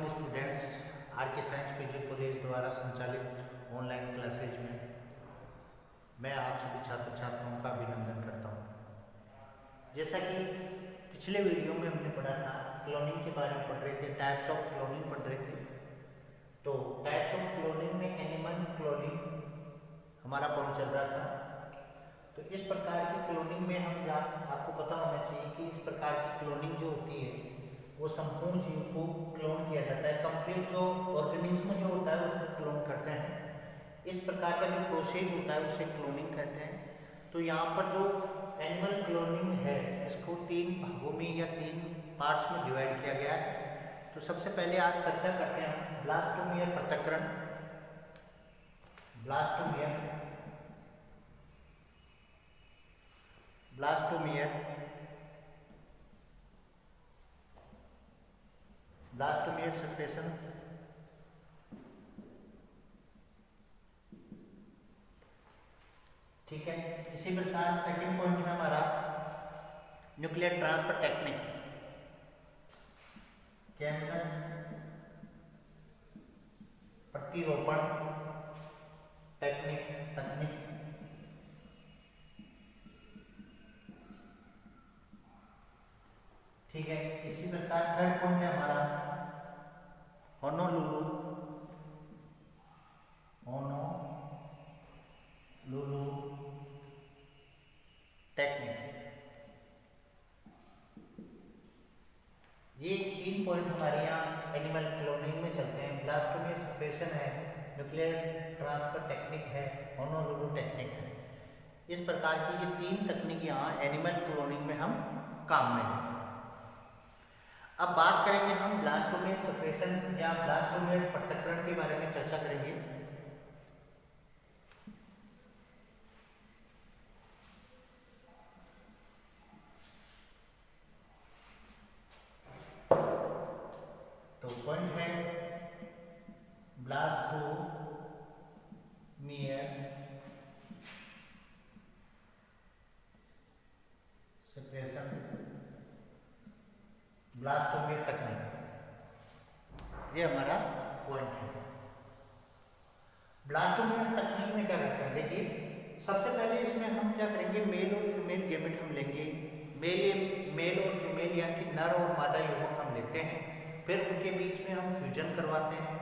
All students are के science PG college द्वारा संचालित ऑनलाइन क्लासेज में मैं आप सभी छात्र छात्राओं का अभिनंदन करता हूं। जैसा कि पिछले वीडियो में हमने पढ़ा था, क्लोनिंग के बारे में पढ़ रहे थे, टाइप्स ऑफ क्लोनिंग पढ़ रहे थे। तो टाइप्स ऑफ क्लोनिंग में एनिमल क्लोनिंग हमारा पढ़ चल रहा था। तो इस प्रकार की क्लोनिंग में हम आपको पता होना चाहिए कि इस प्रकार की क्लोनिंग जो होती है वो संपूर्ण जीव को क्लोन किया जाता है। कंप्लीट जो ऑर्गेनिज्म जो होता है उसको क्लोन करते हैं। इस प्रकार का जो प्रोसेस होता है उसे क्लोनिंग कहते हैं। तो यहाँ पर जो एनिमल क्लोनिंग है इसको 3 भागों में या 3 पार्ट्स में डिवाइड किया गया है। तो सबसे पहले आज चर्चा करते हैं ब्लास्टोमेयर पृथक्करण। ब्लास्टोमेयर सेपरेशन, ठीक है। इसी प्रकार सेकंड पॉइंट है हमारा न्यूक्लियर ट्रांसफर टेक्निक, प्रतिरोपण तकनीक। ठीक है। इसी प्रकार थर्ड पॉइंट है हमारा होनोलुलु टेक्निक। ये 3 पॉइंट हमारे यहाँ एनिमल क्लोनिंग में चलते हैं। ब्लास्टोमेयर सेपरेशन है, न्यूक्लियर ट्रांसफर टेक्निक है, होनोलुलु टेक्निक है। इस प्रकार की ये 3 तकनीक यहाँ एनिमल क्लोनिंग में हम काम में लेते हैं। अब बात करेंगे हम ब्लास्टोमेयर सेपरेशन या ब्लास्टोमेयर पृथक्करण के बारे में चर्चा करेंगे। तो पॉइंट है ब्लास्टोमेयर सेपरेशन, ब्लास्टोमेयर तकनीक, ये हमारा पॉइंट है। ब्लास्टोमेयर तकनीक में क्या करते हैं, देखिए सबसे पहले इसमें हम क्या करेंगे, मेल और फीमेल गैमेट हम लेंगे। मेल और फीमेल यानी कि नर और मादा युग्मक हम लेते हैं। फिर उनके बीच में हम फ्यूजन करवाते हैं,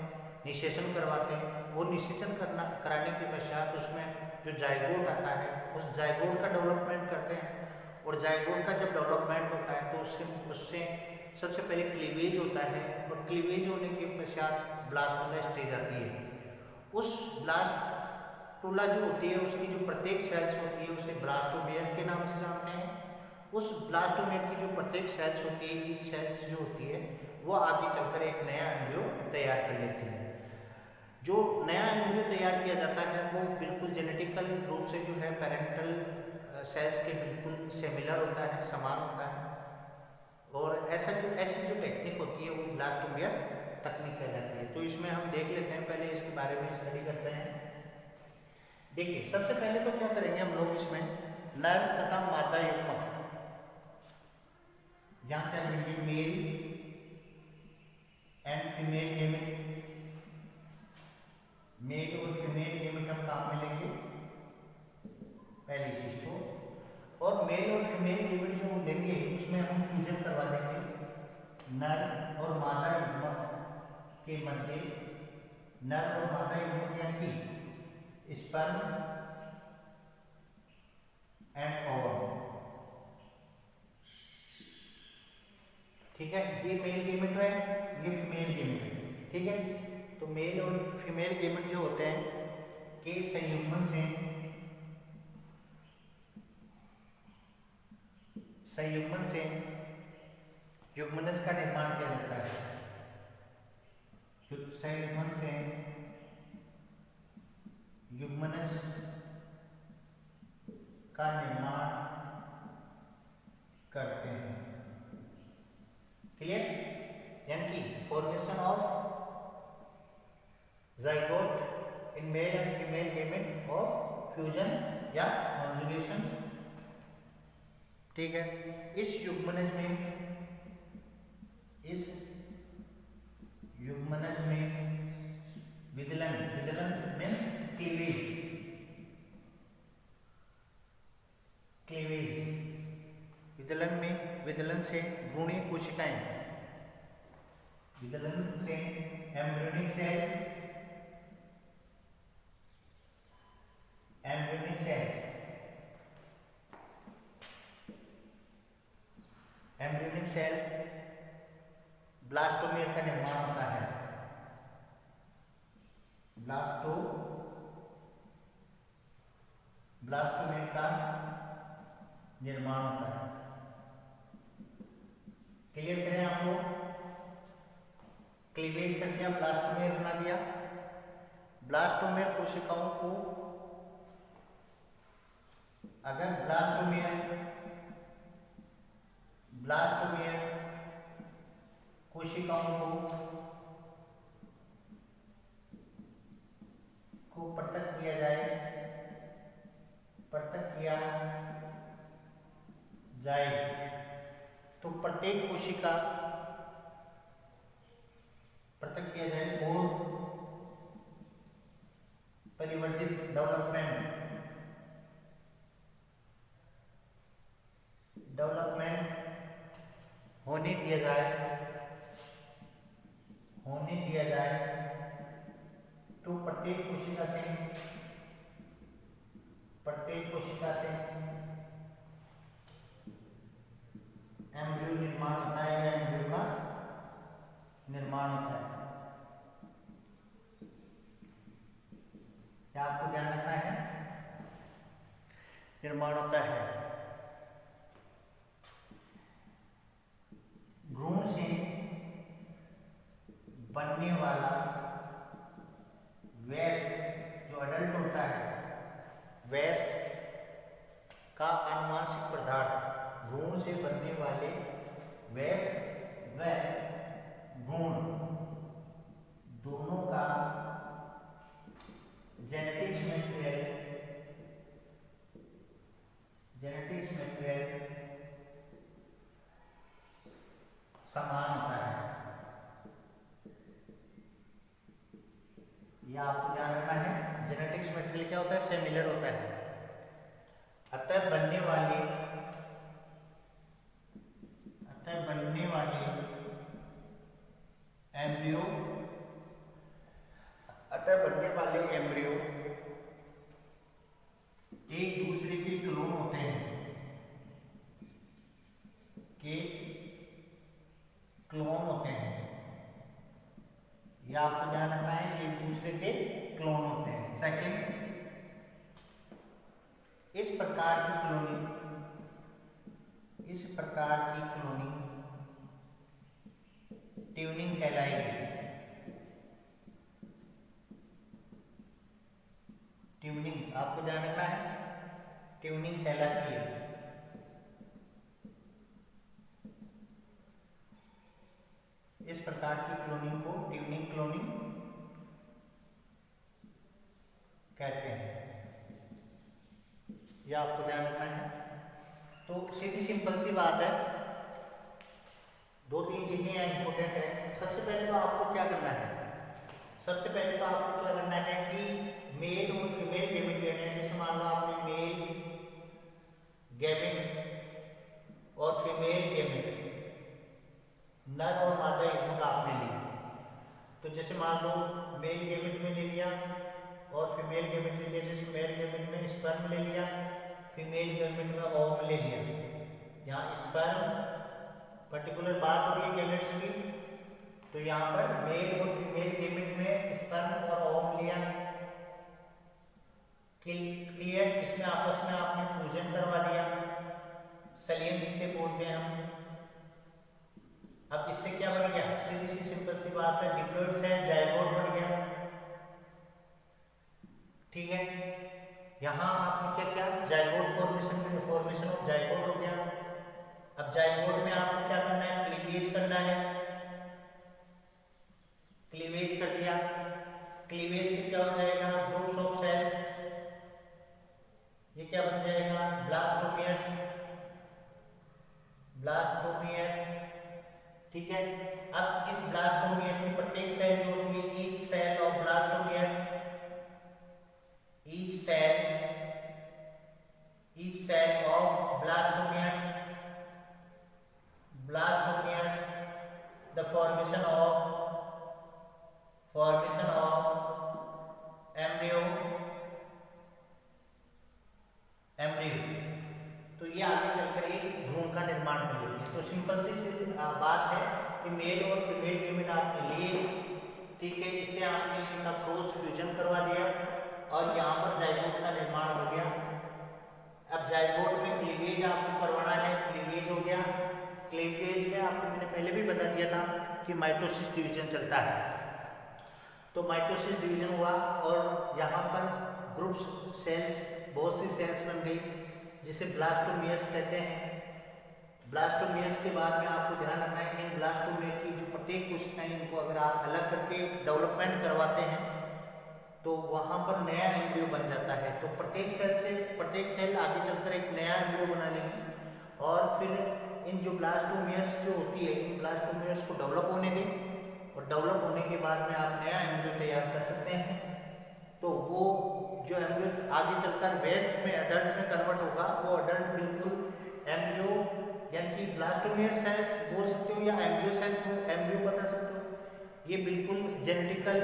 निषेचन करवाते हैं। वो निषेचन कराने के पश्चात उसमें जो जाइगोट आता है उस जाइगोट का डेवलपमेंट करते हैं। और जाइगोट का जब डेवलपमेंट होता है तो उससे सबसे पहले क्लीवेज होता है, और क्लीवेज होने के पश्चात ब्लास्टुला स्टेज आती है। उस ब्लास्टुला जो होती है उसकी जो प्रत्येक सेल्स होती है उसे ब्लास्टोमेयर के नाम से जानते हैं। उस ब्लास्टोमेयर की जो प्रत्येक सेल्स होती है, इस सेल्स जो होती है वो आगे चलकर एक नया एम्ब्रियो तैयार कर लेती है। जो नया एम्ब्रियो तैयार किया जाता है वो बिल्कुल जेनेटिकल रूप से जो है पेरेंटल सेल्स के बिल्कुल सिमिलर होता है, समान होता है। और ऐसी जो टेक्निक होती है वो ब्लास्टोमेयर तकनीक कहलाती है। तो इसमें हम देख लेते हैं, पहले इसके बारे में स्टडी करते हैं। देखिए सबसे पहले तो क्या करेंगे हम लोग, इसमें नर तथा मादा युग्मक, यहाँ क्या करेंगे, male and female gamete, male और फीमेल गैमेट हम काम में लेंगे पहली चीज तो। और मेल और फीमेल गैमेट जो लेंगे उसमें हम फ्यूजन करवा देंगे नर और मादा युग्मक के मध्य। नर और मादा युग्मक यानी कि स्पर्म एंड ओवम, ठीक है। ये मेल गैमेट है, ये फीमेल गैमेट है, ठीक है। तो मेल और फीमेल गैमेट जो होते हैं के संयुग्मन से युग्मनज का निर्माण किया जाता है। संयुग्मन से युग्मनज का निर्माण करते हैं, क्लियर। यानी कि formation of zygote in male and female gamete of fusion या कॉन्जुगेशन, ठीक है। इस युग्मनज में भ्रूणीय कोशिकाएं, विकलन से embryonic cell, embryonic cell, embryonic cell blastomere का निर्माण होता है, ब्लास्टोमेर का निर्माण होता है। क्लियर करें आपको, क्लीवेज कर दिया, ब्लास्टोमेर बना दिया। ब्लास्टोमेर कोशिकाओं को, अगर ब्लास्टोमेर कोशिकाओं को पृथक किया जाए तो प्रत्येक कोशिका पृथक किया जाए और परिवर्तित डेवलपमेंट होने दिया जाए तो प्रत्येक कोशिका से एम्ब्रियो निर्माण होता है या एम्ब्रियो का निर्माण होता है। क्या आपको ध्यान रखना है, निर्माण होता है। भ्रूण से बनने वाला वयस्क जो अडल्ट होता है, वयस्क का आनुवांशिक पदार्थ, भ्रूण से बनने वाले वयस्क व भ्रूण दोनों का जेनेटिक्स मटेरियल समान होता है। यह आपको ध्यान रखना है, जेनेटिक्स मटेरियल क्या होता है, सिमिलर होता है। अतः बनने वाले एम्ब्रियो एक दूसरे के क्लोन होते हैं, यह आपको ध्यान रखना है, एक दूसरे के क्लोन होते हैं। सेकंड, इस प्रकार की क्लोनिंग ट्यूनिंग कहलाएगी। ट्यूनिंग आपको ध्यान रखना है, ट्यूनिंग कहलाती है। इस प्रकार की क्लोनिंग को क्लोनिंग कहते हैं, यह आपको ध्यान रखना है। तो सीधी सिंपल सी बात है, 2-3 चीजें यहाँ इंपॉर्टेंट है। सबसे पहले तो आपको क्या करना है, कि मेल और फीमेल गैमेट लेने हैं। जैसे मान लो आपने मेल गैमेट और फीमेल गैमेट, नर और मादा युग्मक आपने लिए। तो जैसे मान लो मेल गैमेट में ले लिया और फीमेल गैमेट ले लिया। जैसे मेल गैमेट में स्पर्म ले लिया, फीमेल गैमेट में ओवम ले लिया। यहाँ स्पर्म पर्टिकुलर बात हो रही है गैमेट्स की, तो यहाँ पर मेल और फीमेल गैमेट में स्पर्म और ओवम लिया। क्लियर, इसमें आपस में आपने फ्यूजन करवा दिया, सलियम जिसे बोलते हैं हम। अब इससे क्या बन गया, सीधी सी सिंपल सी बात है, डिप्लॉइड सेल जाइगोट बन गया। ठीक है, यहाँ आपने क्या किया, जाइगोट फॉर्मेशन ऑफ जाइगोट हो गया। अब जाइगोट में आपको क्या करना है, क्लीवेज करना है। क्लीवेज कर दिया, क्लीवेज से क्या हो जाएगा, ग्रुप्स ऑफ सेल्स, ये क्या बन जाएगा, ब्लास्टोमियर। ठीक है, अब इस ब्लास्टोमियर की प्रत्येक सेल जो होती है, each cell of blastomere of blastomere formation of embryo, तो ये आगे चलकर एक भ्रूण का निर्माण कर लेती है। तो सिंपल सी बात है कि मेल और फीमेल गेमेट आपने लिए, ठीक है, इससे आपने इनका क्रॉस फ्यूजन करवा दिया और यहाँ पर जाइगोट का निर्माण हो गया। अब जाइगोट में क्लीवेज आपको करवाना है, क्लीवेज हो गया। क्लीवेज में आपको मैंने पहले भी बता दिया था कि माइटोसिस डिवीजन चलता है। तो माइटोसिस डिवीजन हुआ और यहाँ पर ग्रुप्स सेल्स, बहुत सी सेल्स बन गई जिसे ब्लास्टोमियर्स कहते हैं। ब्लास्टोमियर्स के बाद में आपको ध्यान रखना है इन ब्लास्टोमियर की जो प्रत्येक कोशिकाएं, इनको अगर आप अलग करके डेवलपमेंट करवाते हैं तो वहाँ पर नया एम्ब्रियो बन जाता है। तो प्रत्येक सेल आगे चलकर एक नया एम्ब्रियो बना लेगी और फिर इन जो ब्लास्टोमियर्स जो होती है, इन ब्लास्टोमियर्स को डेवलप होने दें और डेवलप होने के बाद में आप नया एम्ब्रियो तैयार कर सकते हैं। तो वो जो एम्ब्रियो आगे चलकर बेस्ट में एडल्ट में कन्वर्ट होगा, वो एडल्ट बिल्कुल एम्ब्रियो यानी कि ब्लास्टोमियर सेल्स बोल सकते हो या एम्ब्रियो सेल्स एम्ब्रियो बता सकते हो। ये बिल्कुल जेनेटिकल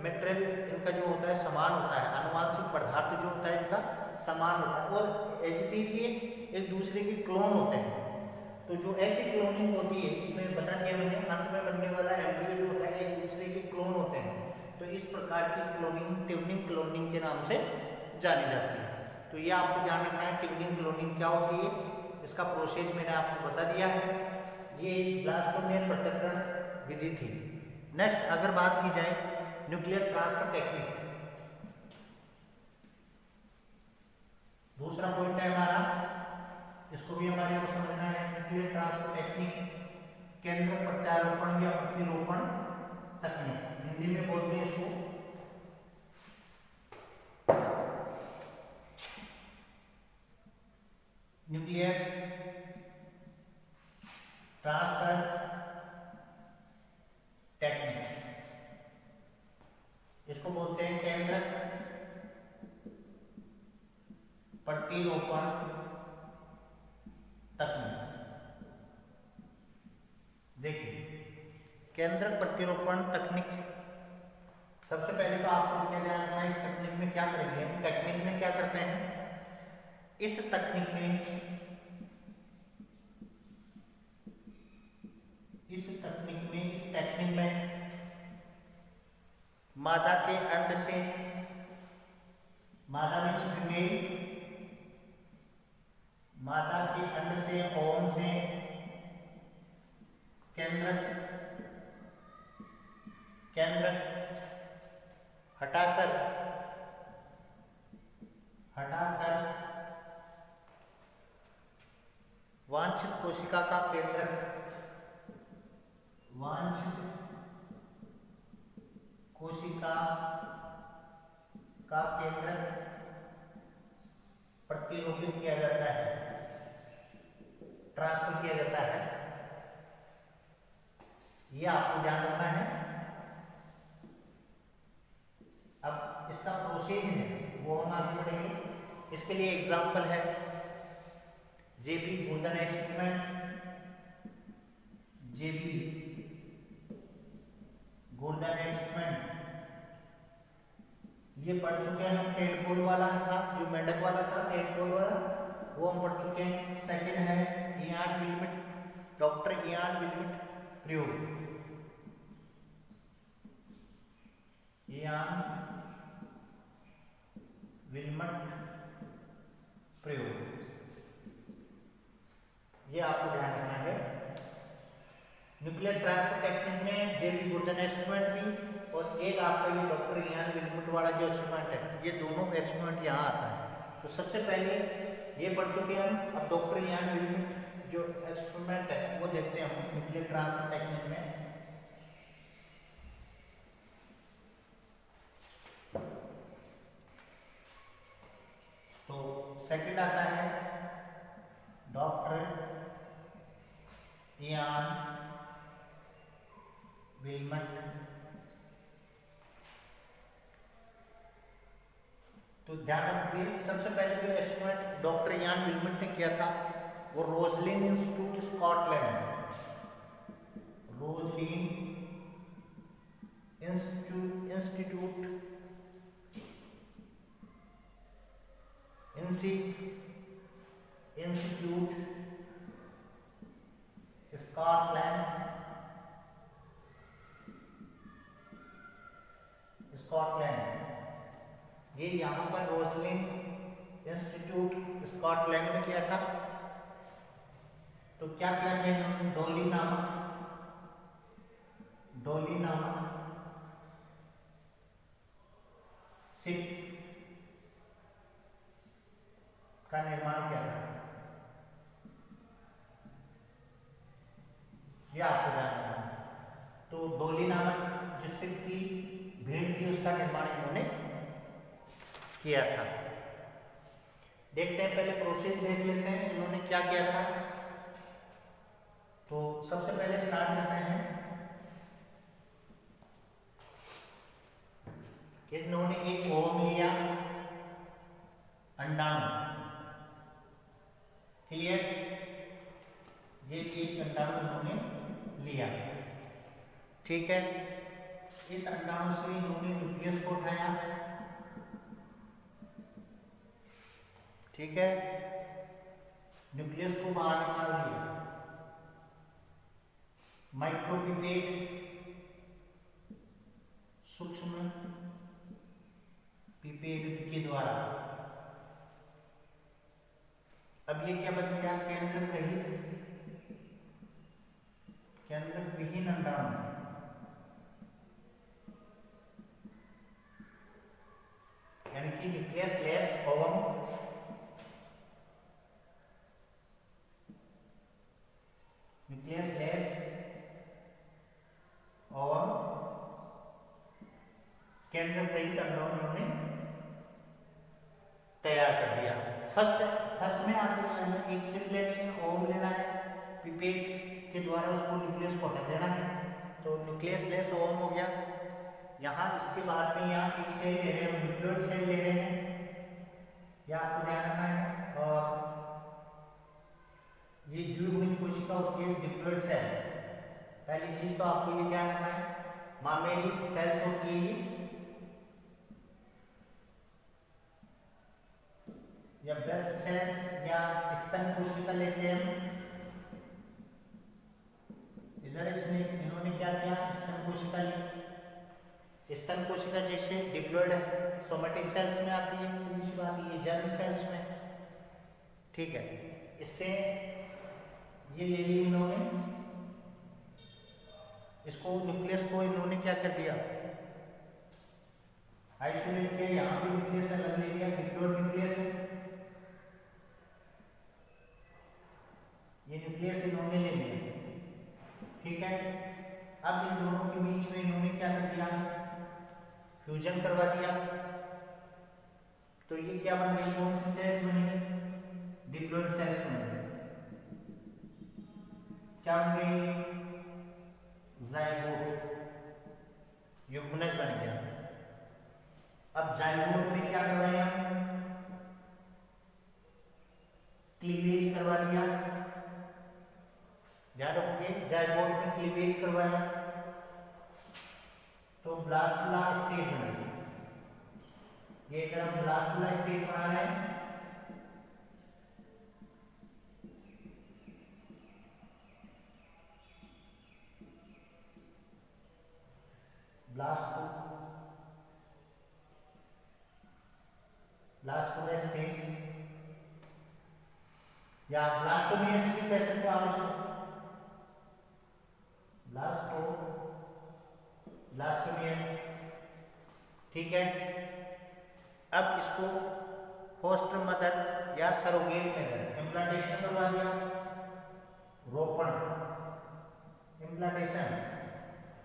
मटेरियल इनका जो होता है समान होता है, आनुवांशिक पदार्थ जो होता है इनका समान होता है और एज इट इज ये एक दूसरे के क्लोन होते हैं। तो जो ऐसी क्लोनिंग होती है, इसमें बता दिया मैंने, अंत में बनने वाला एम्ब्रियो जो होता है एक दूसरे के क्लोन होते हैं। तो इस प्रकार की क्लोनिंग ट्यूनिंग क्लोनिंग के नाम से जानी जाती है। तो ये आपको ध्यान रखना है ट्यूनिंग क्लोनिंग क्या होती है, इसका प्रोसेस मैंने आपको बता दिया है। ये ब्लास्टोमियर पृथक्करण विधि थी। नेक्स्ट अगर बात की जाए न्यूक्लियर ट्रांसफर टेक्निक, दूसरा पॉइंट है हमारा, इसको भी हमारे को समझना है। न्यूक्लियर ट्रांसफर टेक्निक केंद्र प्रत्यारोपण या प्रतिरोपण तकनीक, हिंदी में बोलते हैं इसको। न्यूक्लियर ट्रांसफर टेक्निक, इसको बोलते हैं केंद्रक प्रतिरोपण तकनीक। देखिए केंद्रक प्रतिरोपण तकनीक, सबसे पहले तो आपको क्या ध्यान रखना है, इस तकनीक में क्या करेंगे हम। टेक्निक में क्या करते हैं, इस तकनीक में मादा के अंड से, मादा मीन्स फीमेल, मादा के अंड से ओवम से केंद्रक हटाकर वांछित कोशिका का केंद्रक, वांछित कोशिका का केंद्रक प्रतिरोपित किया जाता है, ट्रांसफर किया जाता है। यह आपको ध्यान रखना है। अब इसका प्रोसेस है वो हम आगे बढ़ेंगे। इसके लिए एग्जांपल है जेबी गोल्डन एक्सपेरिमेंट, जेबी गोल्डन एक्सपेरिमेंट, ये पढ़ चुके हैं हम। टेडपोल वाला था जो मेंढक वाला था, टेडपोल वाला वो हम पढ़ चुके हैं। सेकंड है इयान विल्मट, डॉक्टर इयान विल्मट प्रयोग, इयान विल्मट प्रयोग, ये आपको ध्यान रखना है। न्यूक्लियर ट्रांसफर टेक्निक में जेबी गोल्डन एक्सपेरिमेंट भी और एक आपका ये डॉक्टर इयान विल्मट वाला जो एक्सपेरिमेंट है, ये दोनों एक्सपेरिमेंट यहाँ आता है। तो सबसे पहले ये पढ़ चुके हम। अब डॉक्टर इयान विल्मट जो एक्सपेरिमेंट है वो देखते हैं हम न्यूक्लियर ट्रांसफर टेक्निक में। तो सेकंड आता है डॉक्टर इयान विल्मट। तो ध्यान रखिए, सबसे पहले जो एक्सपेरिमेंट डॉक्टर इयान विल्मट ने किया था वो Roslin Institute Scotland, Roslin Institute Scotland. ये यहाँ पर रोसलिन इंस्टीट्यूट स्कॉटलैंड में किया था। तो क्या किया था इन्होंने? डॉली नामक शिप का निर्माण किया था। ये आपको जानना है। तो डॉली नामक जो शिप थी, भेड़ थी, उसका निर्माण इन्होंने किया था। देखते हैं, पहले प्रोसेस देख लेते हैं इन्होंने क्या किया था। तो सबसे पहले स्टार्ट करते हैं, इन्होंने एक ओम लिया, अंडाणु। क्लियर? ये एक अंडाणु इन्होंने लिया। ठीक है, इस अंडाणु से इन्होंने न्यूक्लियस को उठाया। ठीक है, न्यूक्लियस को बाहर निकाल दिया। माइक्रोपिपेट, सूक्ष्म पिपेट के द्वारा। अब ये क्या बन गया? केंद्रक रहित, केंद्रक विहीन अंडाणु। यानी कि nucleus less ovum, nucleus less और केंद्र रहित अंडाणु ने तैयार कर दिया। फर्स्ट में आपको एक शिप लेनी है, ओम लेना है, पिपेट के द्वारा उसको न्यूक्लियस को हटा देना है। तो न्यूक्लियस लेस ओम हो गया। यहाँ इसके बाद में यहाँ एक सेल ले रहे हैं, डिप्लॉयड सेल ले रहे हैं, यह आपको ध्यान रखना है। और ये द्विगुणित कोशिका होती है, डिप्लॉयड सेल। पहली चीज तो आपको ये ध्यान रखना है, मामेरी सेल्स होती है या ब्रेस्ट सेल्स या स्तन कोशिका लेते हैं हम। इधर इसमें इन्होंने क्या किया? स्तन कोशिका ली। स्तन कोशिका जैसे डिप्लॉयड सोमेटिक सेल्स में आती है, सीधी सी बात, ये जर्म सेल्स में। ठीक है, इससे ये ले ली इन्होंने, इसको न्यूक्लियस को इन्होंने क्या कर दिया? आइसोलेट किया। यहाँ पे न्यूक्लियस अलग ले लिया, डिप्लॉयड न्यूक्लियस है, ये न्यूक्लियस इन्होंने ले लिया। ठीक है, अब इन दोनों के बीच में इन्होंने क्या कर दिया? फ्यूजन करवा दिया। तो ये क्या बन गई? कौन सी सेल्स बनी? डिप्लॉयड सेल्स बन गई। क्या बन गई? जाइगोट, युग्मनज बन गया। अब जाइगोट में क्या करवाया? क्लीवेज करवा दिया। ध्यान रखोगे, जाइगोट में क्लीवेज करवाया तो ब्लास्टुला स्टेज बन गई। ये तरफ ब्लास्टुला स्टेज बना है। ब्लास्टुला स्टेज या ब्लास्टोमियस भी कह सकते हो आप इसको। ब्लास्टोमियस। ठीक है, अब इसको फोस्टर मदर या सरोगेट मदर इम्प्लांटेशन करवा दिया।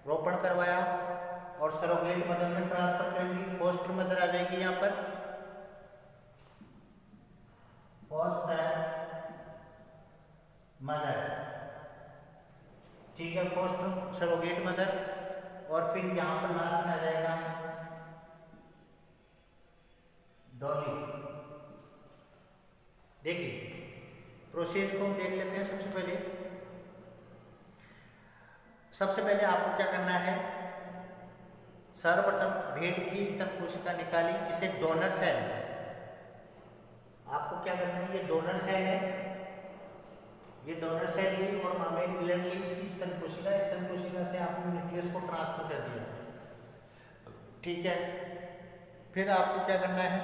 रोपण करवाया और सरोगेट मदर में ट्रांसफर करेंगी। फोस्टर मदर आ जाएगी यहाँ पर, फोस्टर मदर। ठीक है, फोस्टर सरोगेट मदर। और फिर यहाँ पर लास्ट में आ जाएगा डॉली। देखिए प्रोसेस को हम देख लेते हैं। सबसे पहले आपको क्या करना है? सर्वप्रथम भेड़ की स्तन कोशिका निकाली, इसे डोनर सेल, आपको क्या करना है, ये डोनर सेल है, ये डोनर सेल ली और मामेट ग्लैंड ली इसकी स्तन कोशिका से आपने न्यूक्लियस को ट्रांसफर कर दिया। ठीक है, फिर आपको क्या करना है,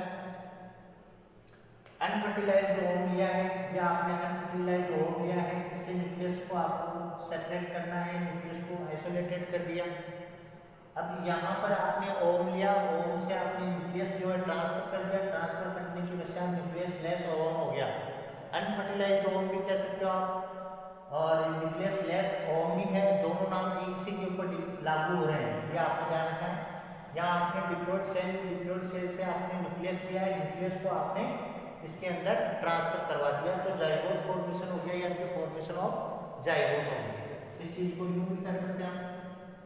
अनफर्टिलाइज्ड ओवम लिया है, या आपने अनफर्टिलाइज्ड ओवम लिया है, इससे न्यूक्लियस को आपको सेपरेट करना है, न्यूक्लियस को आइसोलेटेड कर दिया। अब यहाँ पर आपने ओवम लिया, ओवम से आपने न्यूक्लियस जो है ट्रांसफर कर दिया, ट्रांसफर करने के पश्चात न्यूक्लियस लेस ओवम हो गया, अनफर्टिलाइज्ड ओवम भी कह सकते हो आप, और न्यूक्लियस लेस ओवम भी है, दोनों नाम इसी के ऊपर लागू हो रहे हैं, ये आपको ध्यान रखना है। यहाँ आपने डिप्लॉइड सेल से आपने न्यूक्लियस लिया है, न्यूक्लियस को आपने इसके अंदर ट्रांसफर करवा दिया, तो जाइगोट फॉर्मेशन हो गया, यानी कि फॉर्मेशन ऑफ जाइगोट हो गया। इस चीज को यूं भी कर सकते हैं,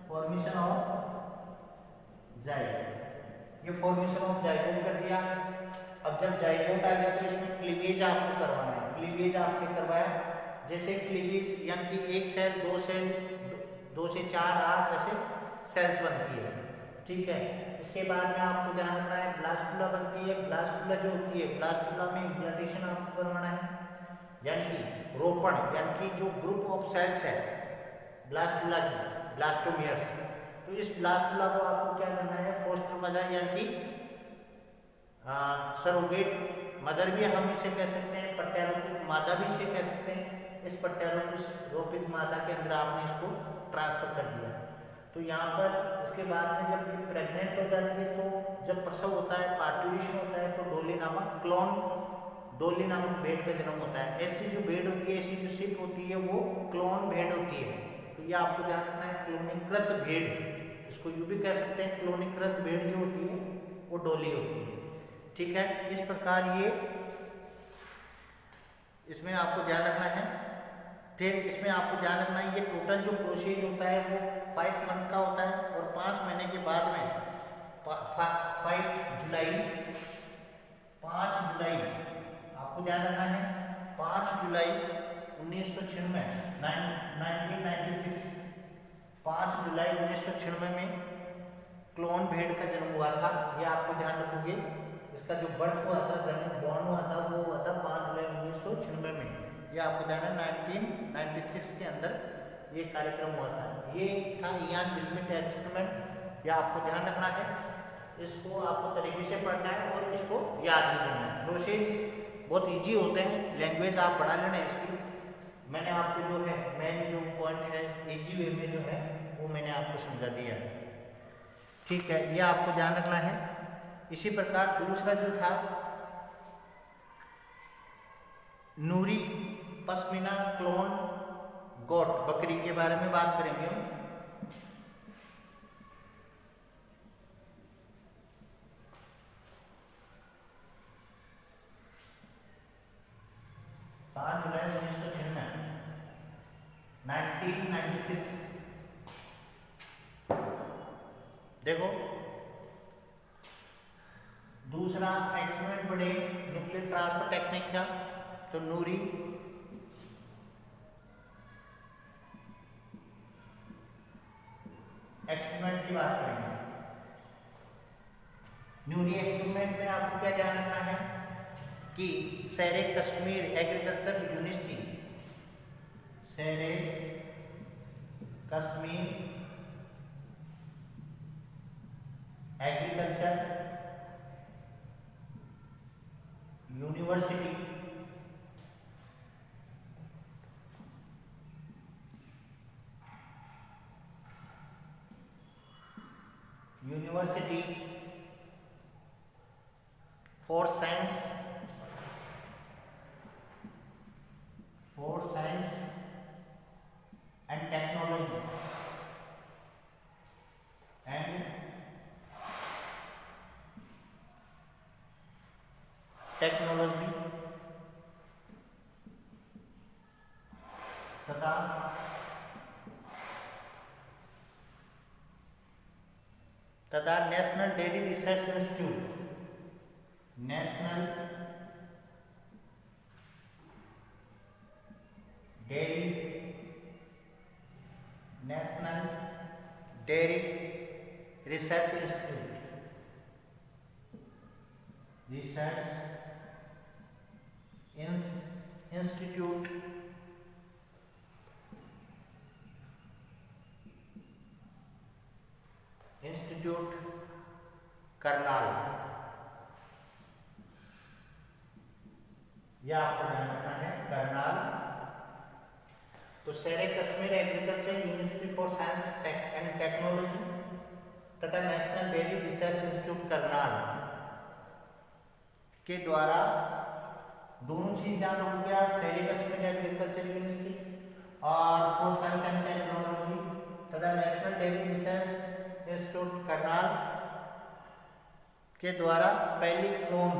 फॉर्मेशन ऑफ जाइगोट, ये फॉर्मेशन ऑफ जाइगोट कर दिया। अब जब जाइगोट आ गया तो इसमें क्लीवेज आपको करवाना है, क्लीवेज आपने करवाया, जैसे क्लीवेज यानी कि एक सेल, दो सेल, 2 से 4, 8 ऐसे सेल्स बनती है। ठीक है, इसके बाद में आपको ध्यान रखना है, ब्लास्टुला बनती है, ब्लास्टुला जो होती है, ब्लास्टुला में इम्प्लांटेशन आपको करवाना है, यानी कि रोपण, यानी कि जो ग्रुप ऑफ सेल्स है ब्लास्टुला की, ब्लास्टोमियर्स, तो इस ब्लास्टुला को आपको क्या करना है, फोस्टर मदर यानी कि सरोगेट मदर भी हम इसे कह सकते हैं, प्रत्यारोपित मादा भी इसे कह सकते हैं, इस प्रत्यारोपित मादा के अंदर आपने इसको ट्रांसफर कर दिया। तो यहाँ पर इसके बाद में जब ये प्रेग्नेंट हो जाती है, तो जब प्रसव होता है, पार्टुलेशन होता है, तो डोली नामक भेड़ का जन्म होता है। ऐसी जो भेड़ होती है, ऐसी जो शिप होती है, वो क्लोन भेड़ होती है। तो ये आपको ध्यान रखना है, क्लोनीकृत भेड़, इसको यूं भी कह सकते हैं, क्लोनीकृत भेड़ जो होती है वो डोली होती है। ठीक है, इस प्रकार ये इसमें आपको ध्यान रखना है। फिर इसमें आपको ध्यान रखना है, ये टोटल जो प्रोसेस होता है वो 5 मंथ का होता है, और 5 महीने के बाद में 5 जुलाई आपको ध्यान रखना है, 5 जुलाई 1996 1996 5 जुलाई 1996 में क्लोन भेड़ का जन्म हुआ था। ये आपको ध्यान रखोगे, इसका जो बर्थ हुआ था, जन्म बॉर्न हुआ था, वो हुआ था 5 जुलाई 1996 में। ये आपको ध्यान है, 1996 के अंदर ये कार्यक्रम हुआ था। ये था इयान विल्मेट एक्सपेरिमेंट, ये आपको ध्यान रखना है, इसको आपको तरीके से पढ़ना है और इसको याद भी करना है। प्रोसेस बहुत इजी होते हैं, लैंग्वेज आप बढ़ा लेना इसकी। मैंने आपको जो है मेन जो पॉइंट है इजी वे में जो है वो मैंने आपको समझा दिया है। ठीक है, ये आपको ध्यान रखना है। इसी प्रकार दूसरा जो था नूरी पश्मीना क्लोन गोट, बकरी के बारे में बात करेंगे हम। जुलाई 1996 देखो, दूसरा एक्सपेरिमेंट बढ़े न्यूक्लियर ट्रांसफर टेक्निक का, तो नूरी एक्सपेरिमेंट की बात करेंगे। न्यूरी एक्सपेरिमेंट में आपको क्या ध्यान रखना है कि शेरे Kashmir agriculture university, Shere Kashmir agriculture university for science and technology तथा national dairy research institute, national dairy research institute Karnal, यह आपको ध्यान रखना है, करनाल। तो Sher Kashmir agriculture university for science and technology तथा national dairy research institute Karnal के द्वारा दोनों चीज ध्यान रखोगे, शेर कश्मीर एग्रीकल्चर यूनिवर्सिटी और फॉर साइंस एंड टेक्नोलॉजी तथा national dairy research institute Karnal के द्वारा पहली क्लोन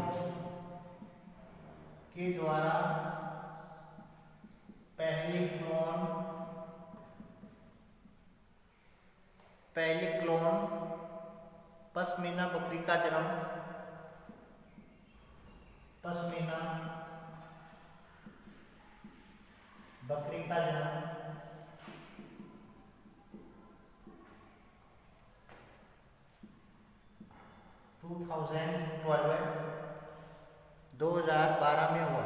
पश्मीना बकरी का जन्म 2012 में हुआ।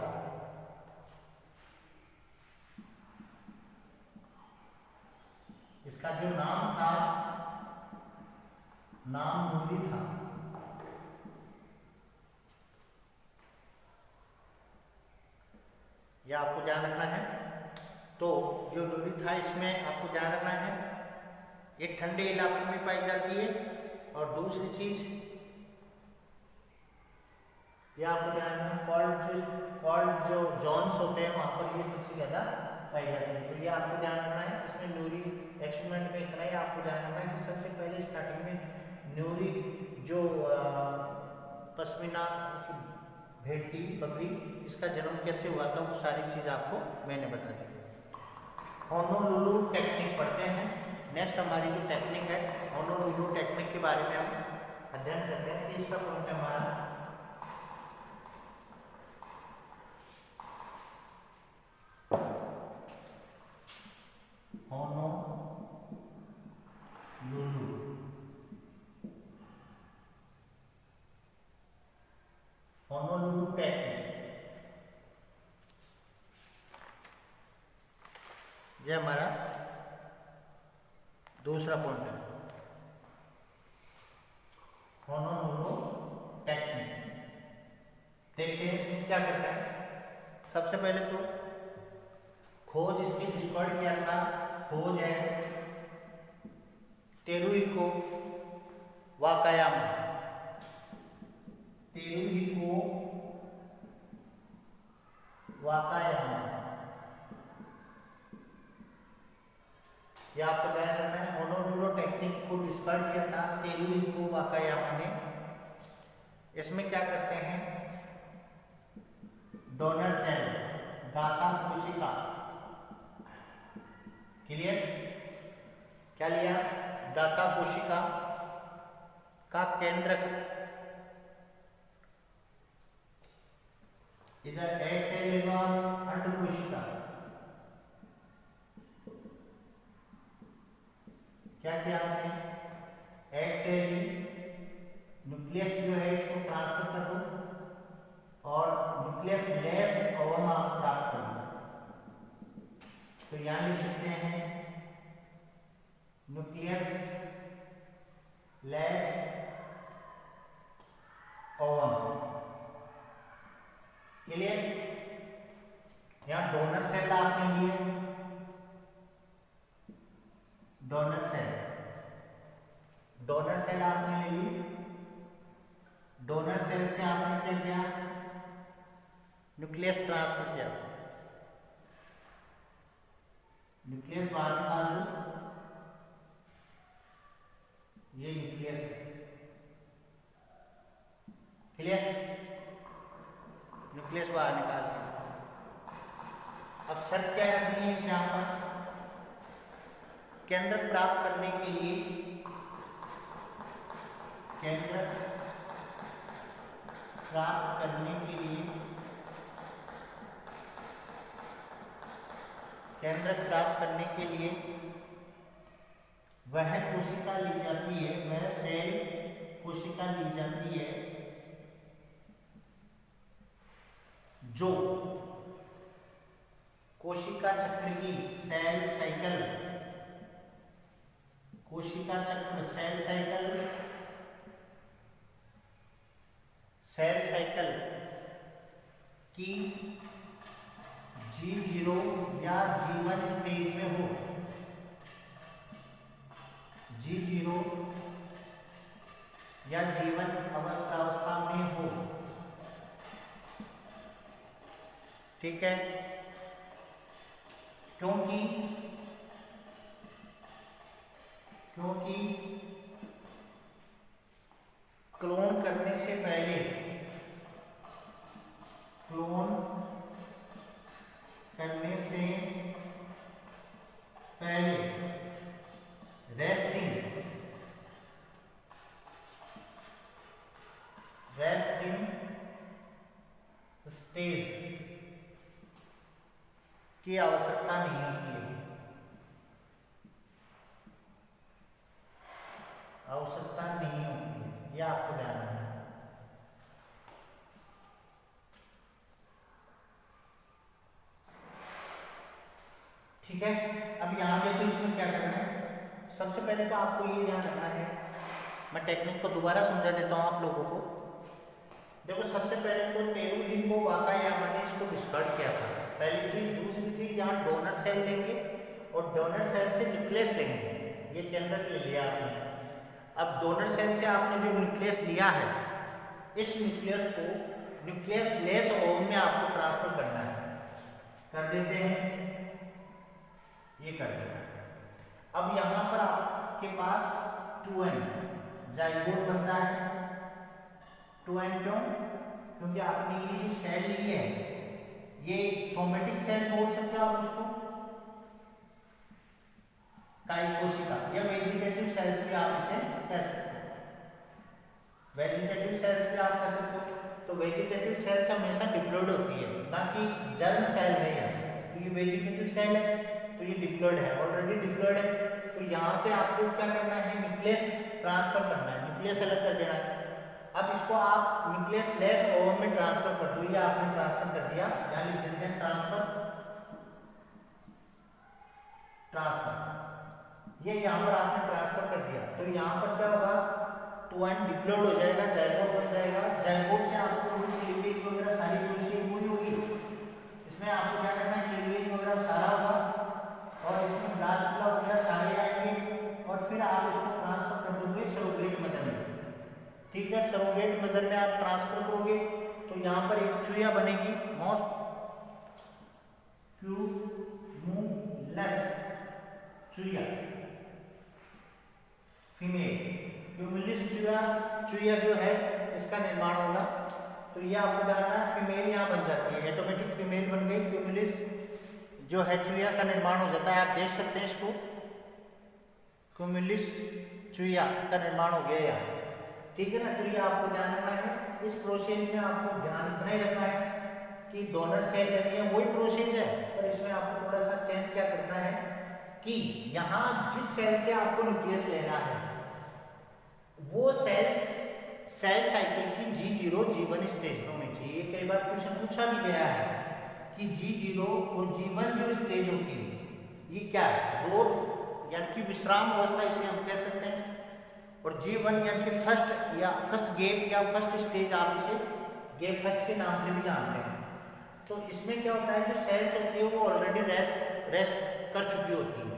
इसका जो नाम था, नाम नूरी था। यह आपको ध्यान रखना है। तो जो नूरी था, इसमें आपको ध्यान रखना है ये ठंडे इलाकों में पाई जाती है, और दूसरी चीज ये आपको ध्यान रखना, कॉल्ड जो जॉन्स होते हैं वहां पर ये सबसे ज्यादा पाई जाती है। तो ये आपको ध्यान रखना है। इसमें नूरी एक्सपेरिमेंट में इतना ही आपको ध्यान रखना है कि सबसे पहले स्टार्टिंग में नूरी जो पश्मीना भेड़ थी, बकरी, इसका जन्म कैसे हुआ था, वो सारी चीज आपको मैंने बता दी। होनोलुलु टेक्निक पढ़ते हैं। नेक्स्ट हमारी जो टेक्निक है, होनोलुलु टेक्निक के बारे में हम अध्ययन करते हैं। तीसरा पॉइंट है हमारा होनोलुलु टेक्निक। यह हमारा दूसरा पॉइंट है, होनोलुलु टेक्निक। देखते हैं इसमें क्या करता है। सबसे पहले तो खोज इसकी डिस्कवर किया था, खोज है तेरुहिको वाकायामा। यह आपको ध्यान रखना है। होनोलुलु टेक्निक को डिस्कवर किया था तेरुहिको वाकायामा ने। इसमें क्या करते हैं, डोनर सेल, दाता कोशिका, क्लियर, क्या लिया, दाता कोशिका का केंद्रक, इधर एग सेल लेगा, अंड कोशिका, क्या किया आपने, एग सेल ली, न्यूक्लियस जो है इसको ट्रांसफर कर दो और न्यूक्लियस लेस ओवम आप प्राप्त कर दो। तो यहां लिख सकते हैं न्यूक्लियस लेस ओवम, क्लियर। यहां डोनर सेल आपने लिए, डोनर सेल आपने ले ली। डोनर सेल से आपने क्या किया, न्यूक्लियस ट्रांसफर किया, न्यूक्लियस बाहर निकाल दो, ये न्यूक्लियस है, क्लियर, न्यूक्लियस बाहर निकाल दिया। अब शर्त क्या रखनी है इस यहां पर, केंद्र प्राप्त करने के लिए, केंद्र प्राप्त करने के लिए, केंद्र प्राप्त करने के लिए वह कोशिका ली जाती है, वह सेल कोशिका ली जाती है जो कोशिका चक्र की सेल साइकिल, कोशिका चक्र सेल साइकिल की G0 या G1 स्टेज में हो, G0 या G1 अवस्था में हो। ठीक है, क्योंकि क्लोन करने से पहले, रेस्टिंग स्टेज की आवश्यकता नहीं होती है, यह आपको ध्यान रखना है। ठीक है, अब यहाँ देखो इसमें क्या करना है। सबसे पहले तो आपको ये ध्यान रखना है, मैं टेक्निक को दोबारा समझा देता हूँ आप लोगों को। देखो सबसे पहले तो टेलुइन को वाकायामा ने इसको डिस्कार्ड किया था, पहली चीज। दूसरी चीज, यहाँ डोनर सेल लेंगे और डोनर सेल से न्यूक्लियस लेंगे, ये केंद्रक ले लिया आपने। अब डोनर सेल से आपने जो न्यूक्लियस लिया है, इस न्यूक्लियस को न्यूक्लियस लेस ओम में आपको ट्रांसफर करना है। कर देते हैं, ये कर दिया। अब यहाँ पर आपके पास 2n जाइगोट बनता है। 2n क्यों? क्योंकि आपने ये जो सेल ली है, ये सोमेटिक सेल बोल सकते हो आप इसको, काइकोशिका, या वेजिटेटिव सेल्स भी आप इसे कह सकते हो। वेजिटेटिव सेल्स भी आप कह सकते हो। तो वेजिटेटिव सेल्स हमेशा डिप्लॉयड होती है, ना कि जर्म सेल है यहाँ। तो ये वेजिटेटिव सेल है, तो ये डिप्लॉयड है, ऑलरेडी डिप्लॉयड है। तो यहाँ से आपको क्या करना है, न्यूक्लियस ट्रांसफर करना है, न्यूक्लियस अलग कर देना है। अब इसको आप न्यूक्लियस लेस ओम में ट्रांसफर कर दो, ये आपने ट्रांसफर कर दिया, यहाँ लिख देते हैं ट्रांसफर, ये यहाँ पर आपने ट्रांसफर कर दिया। तो यहाँ पर क्या होगा, 2n डिप्लॉयड हो जाएगा, जाइगोट बन जाएगा। जाइगोट से आपको क्लीवेज वगैरह सारी प्रोसेस पूरी होगी। इसमें आपको क्या करना है, क्लीवेज वगैरह सारा होगा और इसमें ब्लास्ट वगैरह सारे आएंगे और फिर आप इसको ट्रांसफर कर दोगे सरोगेट मदर में। ठीक है, सरोगेट मदर में आप ट्रांसफर करोगे तो यहाँ पर एक चूया बनेगी, मोस्ट क्यूमुलस चूया, फीमेल क्यूमुलस चूया जो है इसका निर्माण होगा। तो ये आपको जानना है, फीमेल यहाँ बन जाती है, ऑटोमेटिक फीमेल बन गई, क्यूमुलस जो है चूया का निर्माण हो जाता है। आप देख सकते हैं इसको, क्यूमुलस चूया का निर्माण हो गया यहाँ। ठीक है ना, तो ये आपको ध्यान रखना है। इस प्रोसेस में आपको ध्यान इतना ही रखना है कि डोनर सेल लेनी है, वही प्रोसेस है, पर इसमें आपको थोड़ा सा चेंज क्या करना है कि यहाँ जिस सेल से आपको न्यूक्लियस लेना है, वो सेल साइकिल की G0 G1 स्टेज में होनी चाहिए। कई बार क्वेश्चन पूछा भी गया है कि G0 और G1 जो स्टेज होती है, ये क्या है, ग्रोथ यानी कि विश्राम अवस्था इसे हम कह सकते हैं, और G1 यानी कि फर्स्ट गेप या फर्स्ट स्टेज, आप इसे गेप फर्स्ट के नाम से भी जानते हैं। तो इसमें क्या होता है, जो सेल्स होती है वो ऑलरेडी रेस्ट कर चुकी होती है।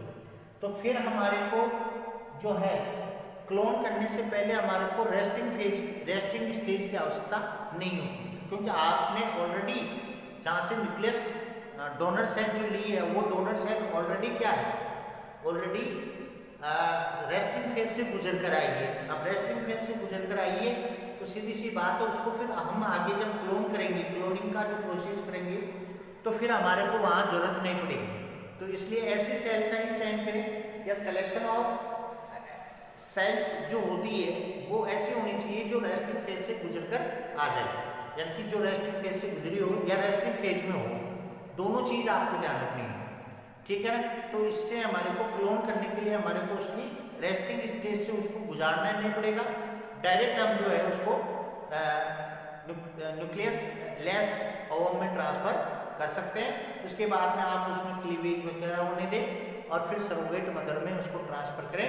तो फिर हमारे को जो है क्लोन करने से पहले हमारे को रेस्टिंग स्टेज की आवश्यकता नहीं होती, क्योंकि आपने ऑलरेडी जहाँ से न्यूक्लियस डोनर सेल जो ली है, वो डोनर सेल ऑलरेडी क्या है, ऑलरेडी रेस्टिंग फेज से गुजर कर आई है। अब रेस्टिंग फेज से गुजर कर आई है तो सीधी सी बात है, उसको फिर हम आगे जब क्लोन करेंगे, क्लोनिंग का जो प्रोसेस करेंगे, तो फिर हमारे को वहाँ जरूरत नहीं पड़ेगी। तो इसलिए ऐसे सेल का ही चयन करें, या सिलेक्शन ऑफ सेल्स जो होती है वो ऐसी होनी चाहिए जो रेस्टिंग फेज से गुजर कर आ जाए, यानी कि जो रेस्टिंग फेज से गुजरी हो या रेस्टिंग फेज में हो, दोनों चीज़ आपको ध्यान रखनी है। ठीक है ना, तो इससे हमारे को क्लोन करने के लिए हमारे को उसकी रेस्टिंग स्टेज से उसको गुजारना नहीं पड़ेगा, डायरेक्ट हम जो है उसको न्यूक्लियस लेस ओवम में ट्रांसफर कर सकते हैं। उसके बाद में आप उसमें क्लीवेज वगैरह होने दें और फिर सरोगेट मदर में उसको ट्रांसफर करें।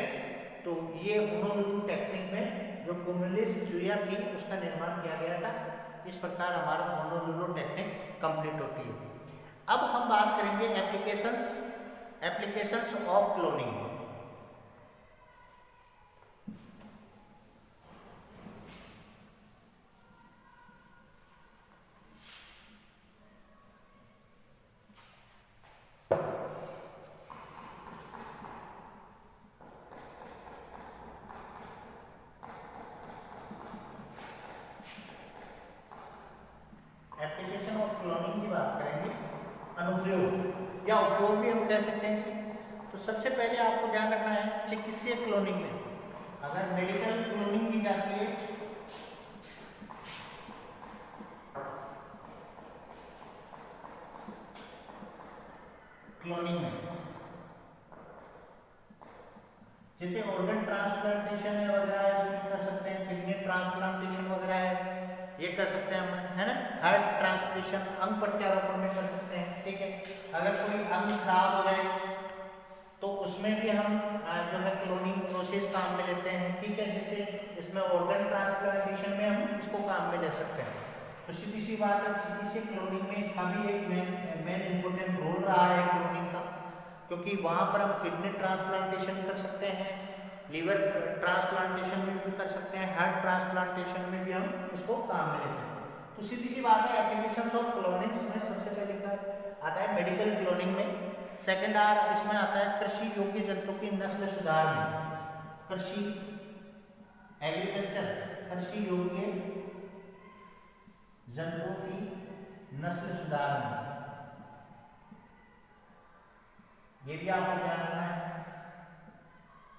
तो ये होनोलुलु टेक्निक में जो कुमुलस चुया थी उसका निर्माण किया गया था। इस प्रकार हमारा होनोलुलु टेक्निक कंप्लीट होती है। अब हम बात करेंगे applications of cloning. Application of cloning की बात करेंगे, अनुप्रयोग या उपयोग भी हम कह सकते हैं इसे। तो सबसे पहले आपको ध्यान रखना है चिकित्सीय क्लोनिंग में, अगर मेडिकल क्लोनिंग की जाती है क्लोनिंग में, जैसे ऑर्गन ट्रांसप्लांटेशन है वगैरह है उसमें कर सकते हैं, किडनी ट्रांसप्लांटेशन वगैरह है ये कर सकते हैं हम, है ना। हार्ट ट्रांसप्लांटेशन, अंग प्रत्यारोपण में कर सकते हैं, ठीक है। अगर कोई अंग खराब हो जाए तो उसमें भी हम जो है क्लोनिंग प्रोसेस काम में लेते हैं, ठीक है। जैसे इसमें ऑर्गन ट्रांसप्लांटेशन में हम इसको काम में ले सकते हैं। तो सीधी सी बात है चिकित्सीय क्लोनिंग में इसका भी एक मेन इम्पोर्टेंट रोल रहा है क्लोनिंग का, क्योंकि वहाँ पर हम किडनी ट्रांसप्लांटेशन कर सकते हैं, लीवर ट्रांसप्लांटेशन में भी कर सकते हैं, हार्ट ट्रांसप्लांटेशन में भी हम इसको काम में लेते हैं। तो सीधी सी बात है एप्लीकेशंस ऑफ क्लोनिंग में सबसे पहले का आता है मेडिकल क्लोनिंग में, सेकंड इसमें आता है कृषि योग्य जंतु की नस्ल सुधार में, कृषि एग्रीकल्चर कृषि योग्य जंतु की नस्ल सुधार में, ये भी आपको ध्यान रखना है।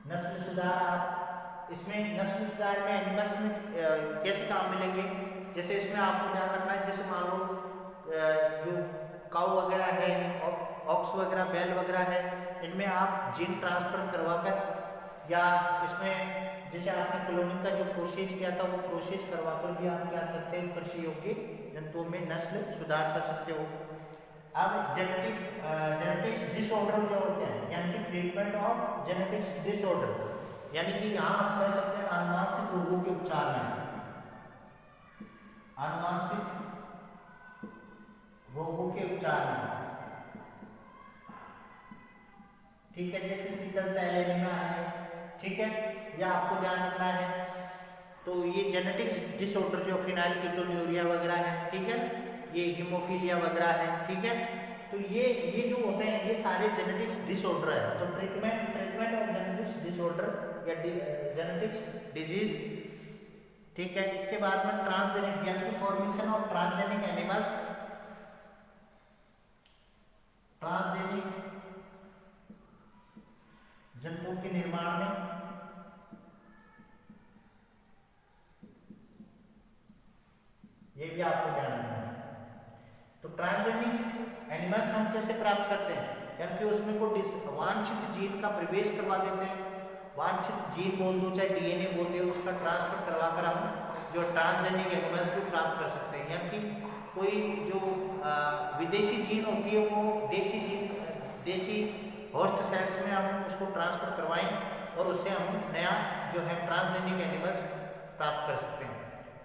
नस्ल सुधार, इसमें नस्ल सुधार में एनिमल्स में कैसे काम मिलेंगे, जैसे इसमें आपको ध्यान रखना है, जैसे मान लो जो काऊ वगैरह है, ऑक्स वगैरह, बैल वगैरह है, इनमें आप जीन ट्रांसफर करवाकर, या इसमें जैसे आपने क्लोनिंग का जो प्रोसेस किया था वो प्रोसेस करवाकर भी आप क्या करते हैं कृषि योग्य जंतुओं में नस्ल सुधार कर सकते हो। अब जेनेटिक्स डिसऑर्डर जो होते हैं, यानी कि ट्रीटमेंट ऑफ जेनेटिक्स डिसऑर्डर, यानी कि यहाँ आप कह सकते हैं आनुवांशिक रोगों के उपचार में, आनुवांशिक रोगों के उपचार में, ठीक है। जैसे सिकल सेल एनीमिया है, ठीक है, यह आपको ध्यान रखना है। तो ये जेनेटिक्स डिसऑर्डर जो फिनाइलकीटोन्यूरिया वगैरह है, ठीक है, ये हीमोफीलिया वगैरह है, ठीक है। तो ये जो होते हैं ये सारे जेनेटिक्स डिसऑर्डर है। तो ट्रीटमेंट ऑफ जेनेटिक्स डिसऑर्डर या जेनेटिक्स डिजीज, ठीक है। इसके बाद में ट्रांसजेनिक यानी कि formation of transgenic animals, transgenic जंतुओं के निर्माण में, ये भी आपको ध्यान रखना है। तो ट्रांसजेनिक एनिमल्स हम कैसे प्राप्त करते हैं, यानी कि उसमें को वांछित जीन का प्रवेश करवा देते हैं, वांछित जीन बोल दो चाहे डीएनए बोल दो, उसका ट्रांसफर करवा कर हम जो ट्रांसजेनिक एनिमल्स भी प्राप्त कर सकते हैं। यानी कि कोई जो विदेशी जीन होती है वो देसी होस्ट सेल्स में हम उसको ट्रांसफर करवाएं और उससे हम नया जो है ट्रांसजेनिक एनिमल्स प्राप्त कर सकते हैं।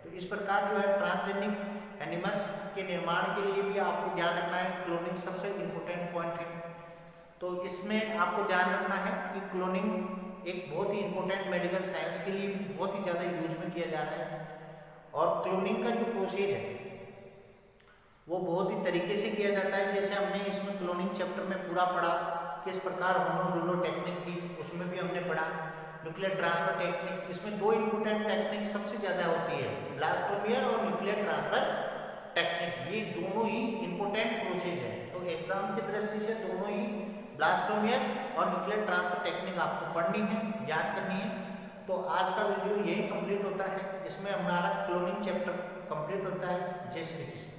तो इस प्रकार जो है ट्रांसजेनिक एनिमल्स के निर्माण के लिए भी आपको ध्यान रखना है, क्लोनिंग सबसे इम्पोर्टेंट पॉइंट है। तो इसमें आपको ध्यान रखना है कि क्लोनिंग एक बहुत ही इम्पोर्टेंट मेडिकल साइंस के लिए बहुत ही ज़्यादा यूज में किया जा रहा है, और क्लोनिंग का जो प्रोसेस है वो बहुत ही तरीके से किया जाता है। जैसे हमने इसमें क्लोनिंग चैप्टर में पूरा पढ़ा, किस प्रकार होनोलुलु टेक्निक थी उसमें भी हमने पढ़ा, न्यूक्लियर ट्रांसफर टेक्निक, इसमें दो इंपोर्टेंट टेक्निक सबसे ज़्यादा होती है, ब्लास्टोमियर और न्यूक्लियर ट्रांसफर टेक्निक, ये दोनों ही इंपोर्टेंट प्रोसेस है। तो एग्जाम की दृष्टि से दोनों ही ब्लास्टोमियर और न्यूक्लियर ट्रांसफर टेक्निक आपको पढ़नी है, याद करनी है। तो आज का वीडियो यही कंप्लीट होता है, इसमें हमारा क्लोनिंग चैप्टर कंप्लीट होता है। जय श्री कृष्ण।